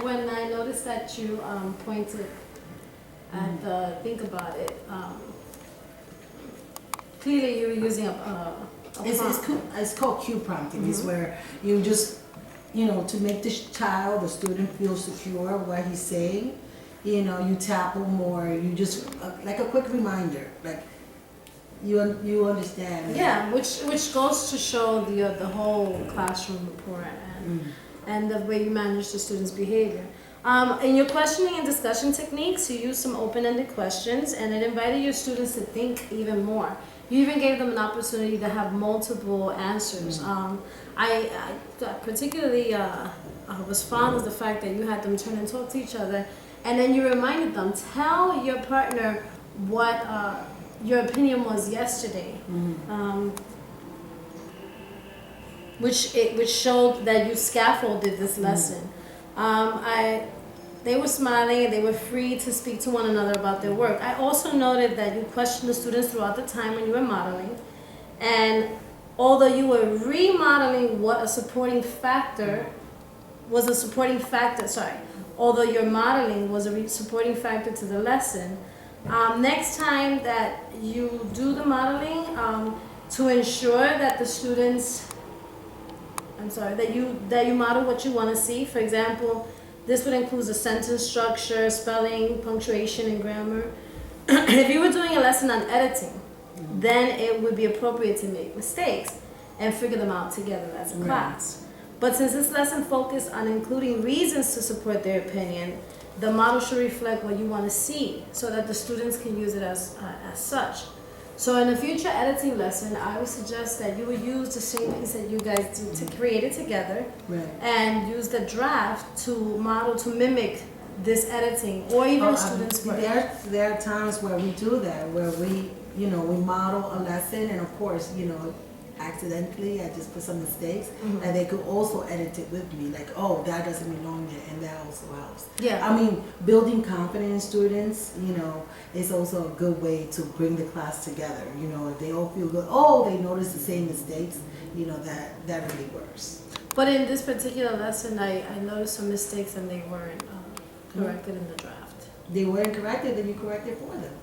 I noticed that you pointed at the think about it, clearly you were using a It's called cue prompting. It's where you just, to make the child, the student feel secure what he's saying, you tap him or you just, like a quick reminder, like you understand. Yeah, which goes to show the whole classroom rapport and the way you manage the students' behavior. In your questioning and discussion techniques, you used some open-ended questions, and it invited your students to think even more. You even gave them an opportunity to have multiple answers. I particularly was fond of the fact that you had them turn and talk to each other, and then you reminded them, tell your partner what your opinion was yesterday, which showed that you scaffolded this lesson. They were smiling and they were free to speak to one another about their work. I also noted that you questioned the students throughout the time when you were modeling, and although you were remodeling what a supporting factor was a supporting factor, although your modeling was a supporting factor to the lesson, next time that you do the modeling, to ensure that the students, that you model what you want to see. For example, this would include the sentence structure, spelling, punctuation, and grammar. If you were doing a lesson on editing, then it would be appropriate to make mistakes and figure them out together as a class. But since this lesson focused on including reasons to support their opinion, the model should reflect what you want to see so that the students can use it as such. So in a future editing lesson, I would suggest that you would use the same piece that you guys did to create it together, and use the draft to model, to mimic this editing, or even students' work. There are times where we do that, where we model a lesson, and of course, accidentally I just put some mistakes, and they could also edit it with me, like, oh, that doesn't belong there, and that also helps. Yeah. I mean, building confidence in students, is also a good way to bring the class together. If they all feel good, oh, they notice the same mistakes, that really works. But in this particular lesson, I noticed some mistakes and they weren't corrected in the draft. They weren't corrected, then you corrected for them.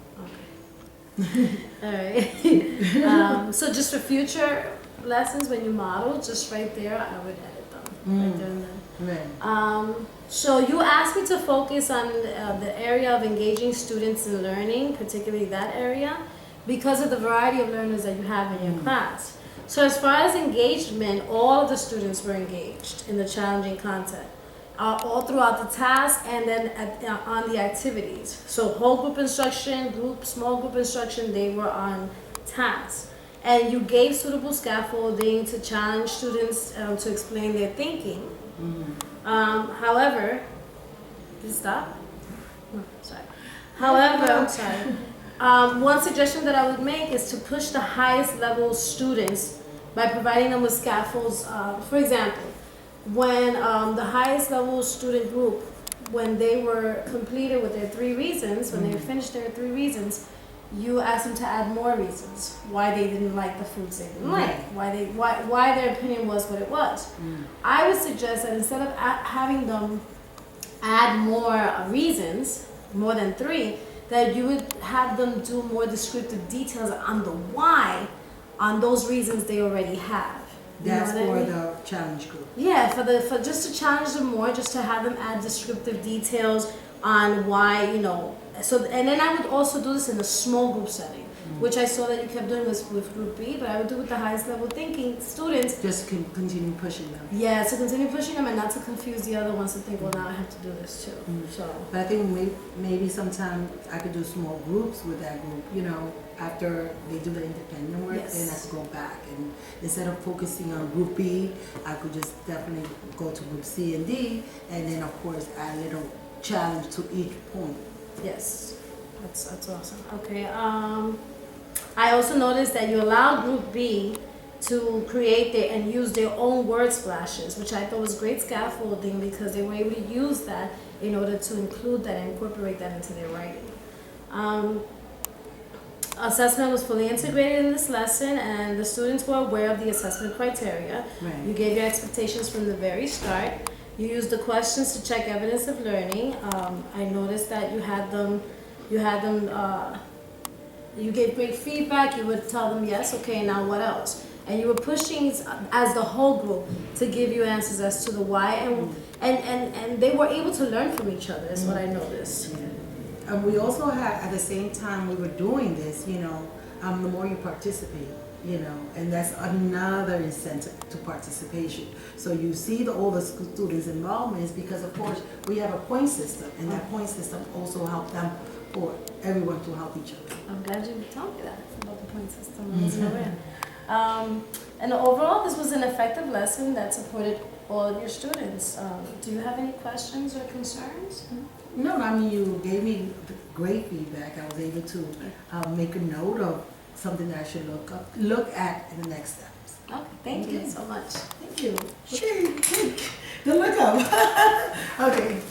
All right. So just for future lessons, when you model, just right there, I would edit them. Right there and then. So you asked me to focus on the area of engaging students in learning, particularly that area, because of the variety of learners that you have in your class. So as far as engagement, all of the students were engaged in the challenging content, all throughout the task and then on the activities. So whole group instruction, small group instruction, they were on task. And you gave suitable scaffolding to challenge students to explain their thinking. However, did it stop? No, sorry. However, one suggestion that I would make is to push the highest level students by providing them with scaffolds. For example, when the highest level student group, when they were completed with their 3 reasons, when they finished their 3 reasons, you asked them to add more reasons why they didn't like the foods they didn't like, why their opinion was what it was. I would suggest that instead of having them add more reasons, more than 3, that you would have them do more descriptive details on the why on those reasons they already have. That's for the challenge group. Yeah, for just to challenge them more, just to have them add descriptive details on why, So, and then I would also do this in a small group setting, which I saw that you kept doing with Group B, but I would do with the highest level thinking students. Just continue pushing them. Yeah, to continue pushing them and not to confuse the other ones to think, well, now I have to do this too. So. But I think maybe sometime I could do small groups with that group, after they do the independent work, then I could go back. And instead of focusing on Group B, I could just definitely go to Group C and D, and then of course add a little challenge to each point. Yes, that's awesome. Okay. I also noticed that you allowed Group B to create and use their own word splashes, which I thought was great scaffolding because they were able to use that in order to include that and incorporate that into their writing. Assessment was fully integrated in this lesson, and the students were aware of the assessment criteria. You gave your expectations from the very start. You used the questions to check evidence of learning. I noticed that you had them, you gave great feedback. You would tell them, yes, okay, now what else? And you were pushing as the whole group to give you answers as to the why, and they were able to learn from each other, is what I noticed. And we also had, at the same time we were doing this, you know, the more you participate, you know, and that's another incentive to participation. So you see all the students' involvement is because, of course, we have a point system, and that point system also helped them for everyone to help each other. I'm glad you told me that about the point system. I wasn't aware. And overall, this was an effective lesson that supported all of your students. Do you have any questions or concerns? No, I mean, you gave me great feedback. I was able to make a note of something that I should look at in the next steps. Okay, thank you so much. Thank you. Okay, good look up. Okay.